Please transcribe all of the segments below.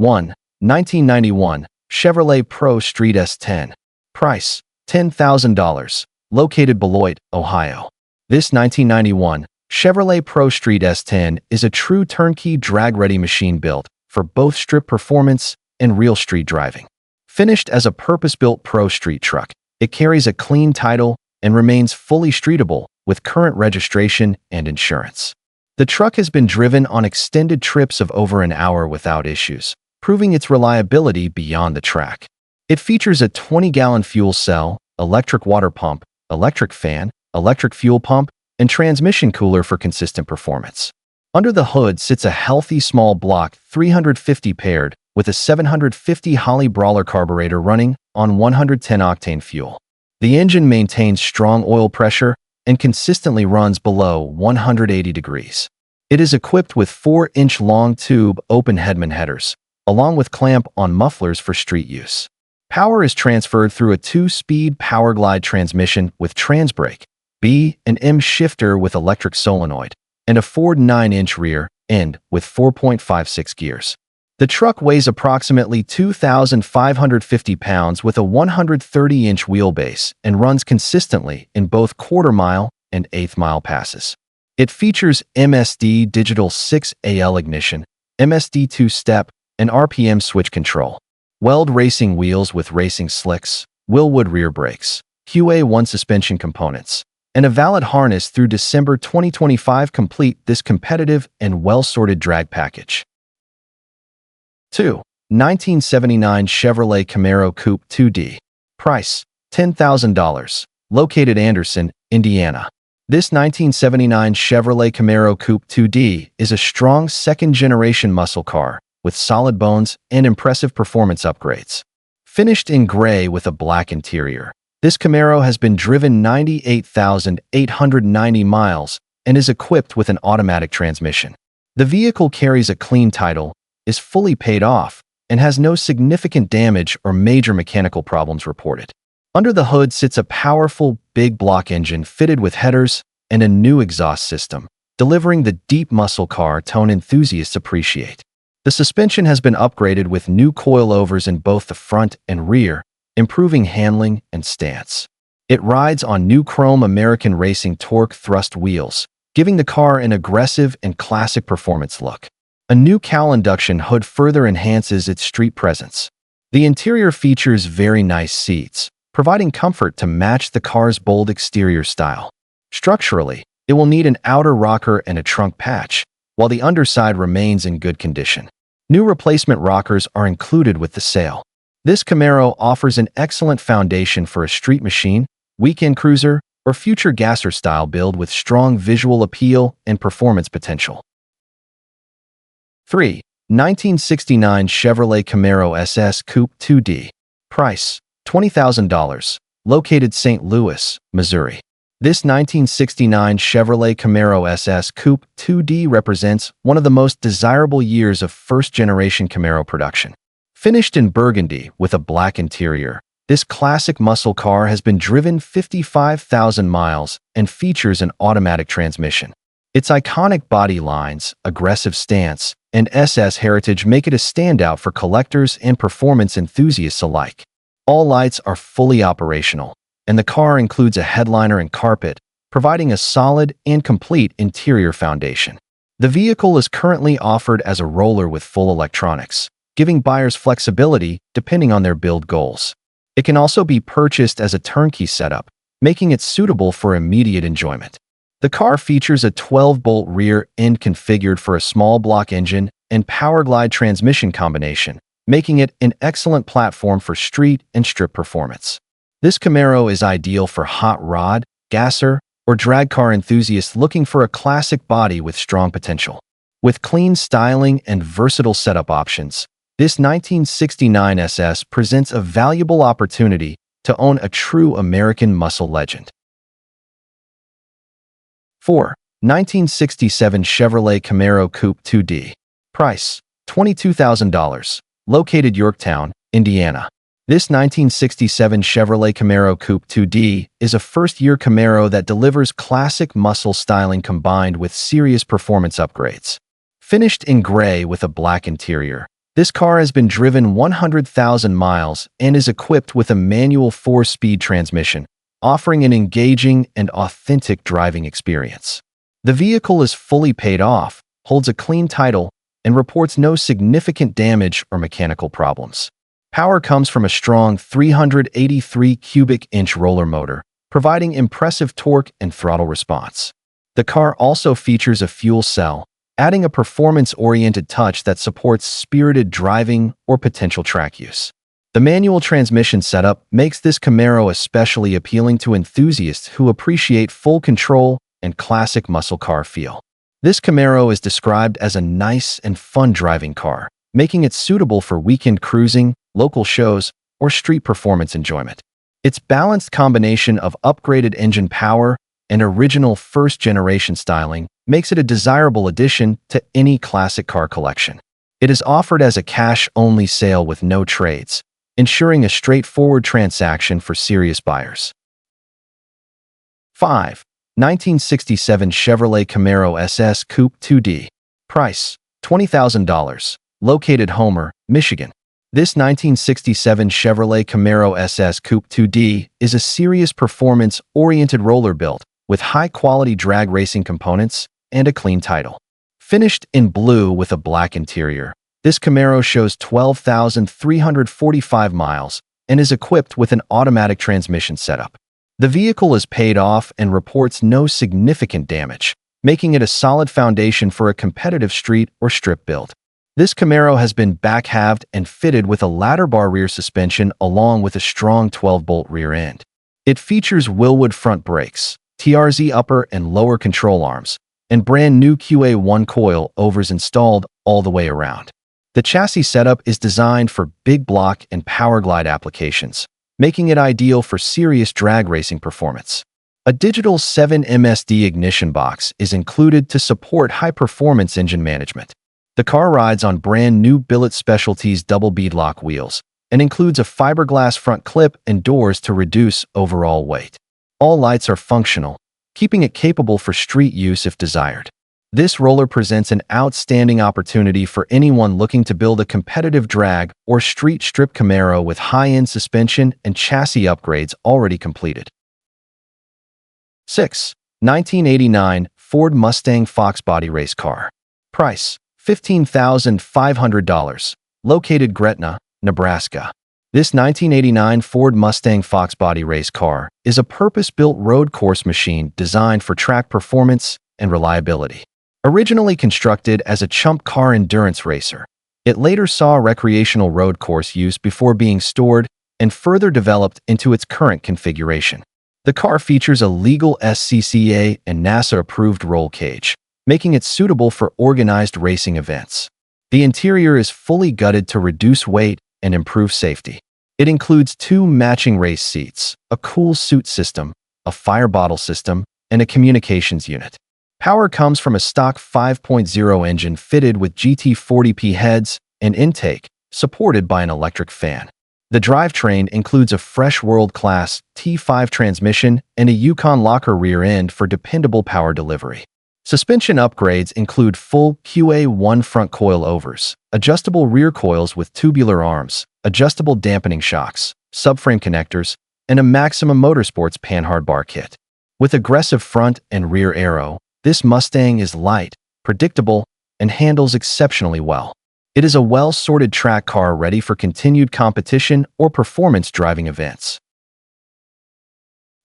1. 1991 Chevrolet Pro Street S10. Price: $10,000. Located Beloit, Ohio. This 1991 Chevrolet Pro Street S10 is a true turnkey drag-ready machine built for both strip performance and real street driving. Finished as a purpose-built Pro Street truck, it carries a clean title and remains fully streetable with current registration and insurance. The truck has been driven on extended trips of over an hour without issues, proving its reliability beyond the track. It features a 20-gallon fuel cell, electric water pump, electric fan, electric fuel pump, and transmission cooler for consistent performance. Under the hood sits a healthy small block 350 paired with a 750 Holley Brawler carburetor running on 110-octane fuel. The engine maintains strong oil pressure and consistently runs below 180 degrees. It is equipped with 4-inch long tube open Hedman headers, along with clamp-on mufflers for street use. Power is transferred through a 2-speed Powerglide transmission with Transbrake, B and M shifter with electric solenoid, and a Ford 9-inch rear end with 4.56 gears. The truck weighs approximately 2,550 pounds with a 130-inch wheelbase and runs consistently in both quarter-mile and eighth-mile passes. It features MSD Digital 6AL ignition, MSD 2-step, and RPM switch control. Weld racing wheels with racing slicks, Willwood rear brakes, QA1 suspension components, and a valid harness through December 2025 complete this competitive and well-sorted drag package. 2. 1979 Chevrolet Camaro Coupe 2D. Price: $10,000. Located Anderson, Indiana. This 1979 Chevrolet Camaro Coupe 2D is a strong second-generation muscle car with solid bones and impressive performance upgrades. Finished in gray with a black interior, this Camaro has been driven 98,890 miles and is equipped with an automatic transmission. The vehicle carries a clean title, is fully paid off, and has no significant damage or major mechanical problems reported. Under the hood sits a powerful, big block engine fitted with headers and a new exhaust system, delivering the deep muscle car tone enthusiasts appreciate. The suspension has been upgraded with new coilovers in both the front and rear, improving handling and stance. It rides on new chrome American Racing Torque thrust wheels, giving the car an aggressive and classic performance look. A new cowl induction hood further enhances its street presence. The interior features very nice seats, providing comfort to match the car's bold exterior style. Structurally, it will need an outer rocker and a trunk patch, while the underside remains in good condition. New replacement rockers are included with the sale. This Camaro offers an excellent foundation for a street machine, weekend cruiser, or future gasser-style build with strong visual appeal and performance potential. 3. 1969 Chevrolet Camaro SS Coupe 2D. Price: $20,000. Located St. Louis, Missouri. This 1969 Chevrolet Camaro SS Coupe 2D represents one of the most desirable years of first-generation Camaro production. Finished in burgundy with a black interior, this classic muscle car has been driven 55,000 miles and features an automatic transmission. Its iconic body lines, aggressive stance, and SS heritage make it a standout for collectors and performance enthusiasts alike. All lights are fully operational, and the car includes a headliner and carpet, providing a solid and complete interior foundation. The vehicle is currently offered as a roller with full electronics, giving buyers flexibility depending on their build goals. It can also be purchased as a turnkey setup, making it suitable for immediate enjoyment. The car features a 12-bolt rear end configured for a small block engine and Powerglide transmission combination, making it an excellent platform for street and strip performance. This Camaro is ideal for hot rod, gasser, or drag car enthusiasts looking for a classic body with strong potential. With clean styling and versatile setup options, this 1969 SS presents a valuable opportunity to own a true American muscle legend. 4. 1967 Chevrolet Camaro Coupe 2D. Price: $22,000. Located Yorktown, Indiana. This 1967 Chevrolet Camaro Coupe 2D is a first-year Camaro that delivers classic muscle styling combined with serious performance upgrades. Finished in gray with a black interior, This car has been driven 100,000 miles and is equipped with a manual 4-speed transmission, offering an engaging and authentic driving experience. The vehicle is fully paid off, holds a clean title, and reports no significant damage or mechanical problems. Power comes from a strong 383 cubic inch roller motor, providing impressive torque and throttle response. The car also features a fuel cell, adding a performance-oriented touch that supports spirited driving or potential track use. The manual transmission setup makes this Camaro especially appealing to enthusiasts who appreciate full control and classic muscle car feel. This Camaro is described as a nice and fun driving car, making it suitable for weekend cruising, local shows, or street performance enjoyment. Its balanced combination of upgraded engine power and original first-generation styling makes it a desirable addition to any classic car collection. It is offered as a cash-only sale with no trades, ensuring a straightforward transaction for serious buyers. 5. 1967 Chevrolet Camaro SS Coupe 2D. Price: $20,000. Located Homer, Michigan. This 1967 Chevrolet Camaro SS Coupe 2D is a serious performance-oriented roller built with high-quality drag racing components and a clean title. Finished in blue with a black interior, this Camaro shows 12,345 miles and is equipped with an automatic transmission setup. The vehicle is paid off and reports no significant damage, making it a solid foundation for a competitive street or strip build. This Camaro has been back-halved and fitted with a ladder bar rear suspension along with a strong 12-bolt rear end. It features Wilwood front brakes, TRZ upper and lower control arms, and brand new QA1 coil overs installed all the way around. The chassis setup is designed for big block and power glide applications, making it ideal for serious drag racing performance. A digital 7MSD ignition box is included to support high-performance engine management. The car rides on brand new Billet Specialties double beadlock wheels and includes a fiberglass front clip and doors to reduce overall weight. All lights are functional, keeping it capable for street use if desired. This roller presents an outstanding opportunity for anyone looking to build a competitive drag or street strip Camaro with high-end suspension and chassis upgrades already completed. 6. 1989 Ford Mustang Fox Body Race Car. Price: $15,500. Located Gretna, Nebraska. This 1989 Ford Mustang Fox Body Race car is a purpose-built road course machine designed for track performance and reliability. Originally constructed as a chump car endurance racer, it later saw recreational road course use before being stored and further developed into its current configuration. The car features a legal SCCA and NASA-approved roll cage, making it suitable for organized racing events. The interior is fully gutted to reduce weight and improve safety. It includes 2 matching race seats, a cool suit system, a fire bottle system, and a communications unit. Power comes from a stock 5.0 engine fitted with GT40P heads and intake, supported by an electric fan. The drivetrain includes a fresh world-class T5 transmission and a Yukon locker rear end for dependable power delivery. Suspension upgrades include full QA1 front coil overs, adjustable rear coils with tubular arms, adjustable dampening shocks, subframe connectors, and a Maximum Motorsports Panhard bar kit. With aggressive front and rear aero, this Mustang is light, predictable, and handles exceptionally well. It is a well-sorted track car ready for continued competition or performance driving events.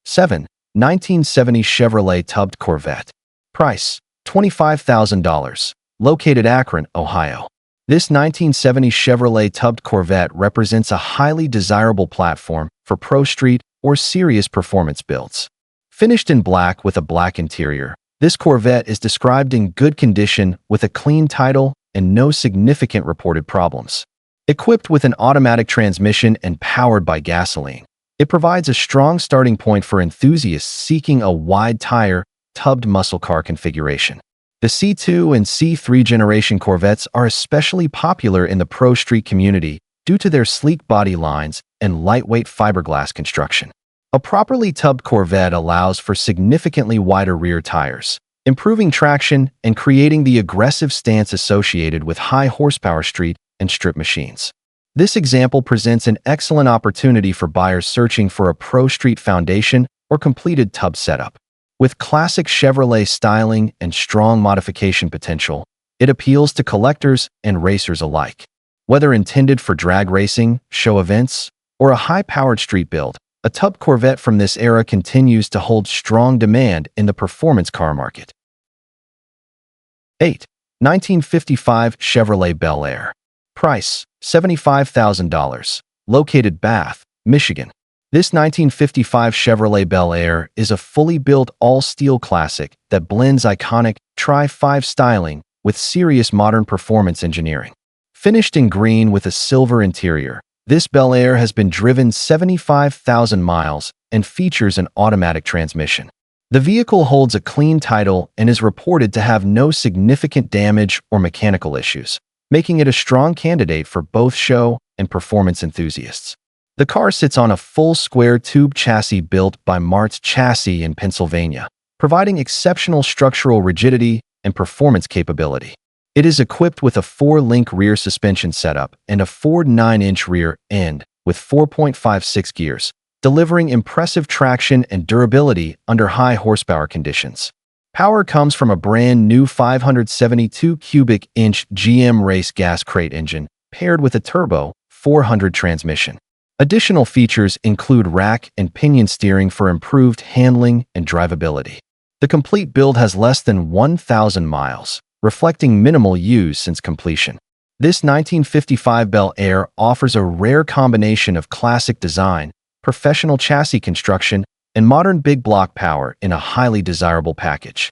7. 1970 Chevrolet Tubbed Corvette. Price: $25,000. Located Akron, Ohio. This 1970 Chevrolet Tubbed Corvette represents a highly desirable platform for pro street or serious performance builds. Finished in black with a black interior, this Corvette is described in good condition with a clean title and no significant reported problems. Equipped with an automatic transmission and powered by gasoline, it provides a strong starting point for enthusiasts seeking a wide-tire, tubbed muscle car configuration. The C2 and C3 generation Corvettes are especially popular in the pro street community due to their sleek body lines and lightweight fiberglass construction. A properly tubbed Corvette allows for significantly wider rear tires, improving traction and creating the aggressive stance associated with high-horsepower street and strip machines. This example presents an excellent opportunity for buyers searching for a Pro Street foundation or completed tub setup. With classic Chevrolet styling and strong modification potential, it appeals to collectors and racers alike. Whether intended for drag racing, show events, or a high-powered street build, a tub Corvette from this era continues to hold strong demand in the performance car market. 8. 1955 Chevrolet Bel Air. Price: $75,000. Located Bath, Michigan. This 1955 Chevrolet Bel Air is a fully built all-steel classic that blends iconic Tri-5 styling with serious modern performance engineering. Finished in green with a silver interior, this Bel Air has been driven 75,000 miles and features an automatic transmission. The vehicle holds a clean title and is reported to have no significant damage or mechanical issues, making it a strong candidate for both show and performance enthusiasts. The car sits on a full square tube chassis built by Martz Chassis in Pennsylvania, providing exceptional structural rigidity and performance capability. It is equipped with a 4-link rear suspension setup and a Ford 9-inch rear end with 4.56 gears, delivering impressive traction and durability under high horsepower conditions. Power comes from a brand new 572 cubic inch GM race gas crate engine paired with a turbo 400 transmission. Additional features include rack and pinion steering for improved handling and drivability. The complete build has less than 1,000 miles, reflecting minimal use since completion. This 1955 Bel Air offers a rare combination of classic design, professional chassis construction, and modern big block power in a highly desirable package.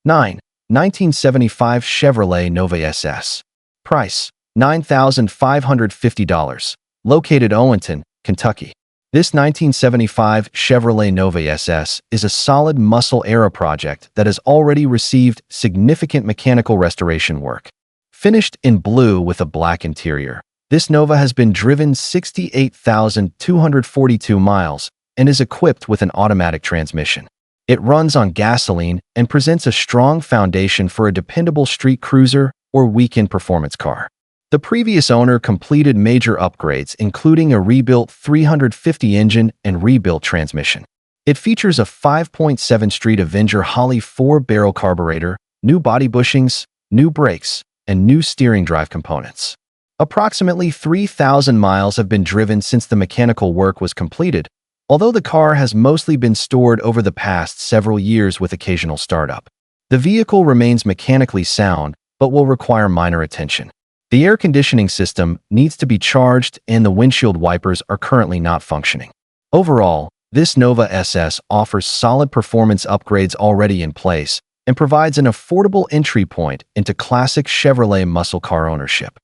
9. 1975 Chevrolet Nova SS. Price: $9,550. Located Owenton, Kentucky. This 1975 Chevrolet Nova SS is a solid muscle-era project that has already received significant mechanical restoration work. Finished in blue with a black interior, this Nova has been driven 68,242 miles and is equipped with an automatic transmission. It runs on gasoline and presents a strong foundation for a dependable street cruiser or weekend performance car. The previous owner completed major upgrades, including a rebuilt 350 engine and rebuilt transmission. It features a 5.7 Street Avenger Holley 4-barrel carburetor, new body bushings, new brakes, and new steering drive components. Approximately 3,000 miles have been driven since the mechanical work was completed, although the car has mostly been stored over the past several years with occasional startup. The vehicle remains mechanically sound, but will require minor attention. The air conditioning system needs to be charged and the windshield wipers are currently not functioning. Overall, this Nova SS offers solid performance upgrades already in place and provides an affordable entry point into classic Chevrolet muscle car ownership.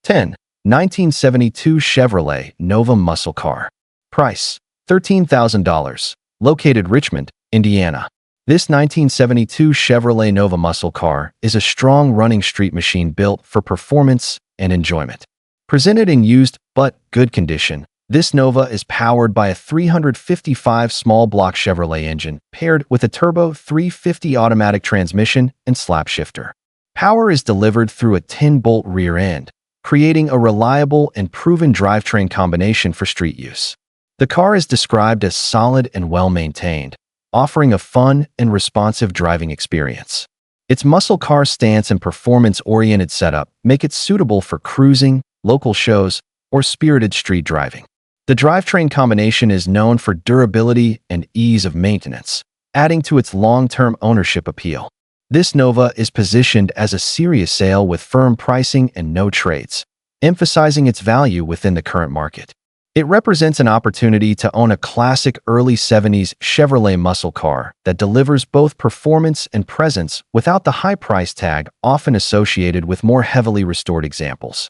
10. 1972 Chevrolet Nova Muscle Car. Price: $13,000. Located Richmond, Indiana. This 1972 Chevrolet Nova muscle car is a strong running street machine built for performance and enjoyment. Presented in used but good condition, this Nova is powered by a 355 small block Chevrolet engine paired with a turbo 350 automatic transmission and slap shifter. Power is delivered through a 10-bolt rear end, creating a reliable and proven drivetrain combination for street use. The car is described as solid and well-maintained, offering a fun and responsive driving experience. Its muscle car stance and performance-oriented setup make it suitable for cruising, local shows, or spirited street driving. The drivetrain combination is known for durability and ease of maintenance, adding to its long-term ownership appeal. This Nova is positioned as a serious sale with firm pricing and no trades, emphasizing its value within the current market. It represents an opportunity to own a classic early 70s Chevrolet muscle car that delivers both performance and presence without the high price tag often associated with more heavily restored examples.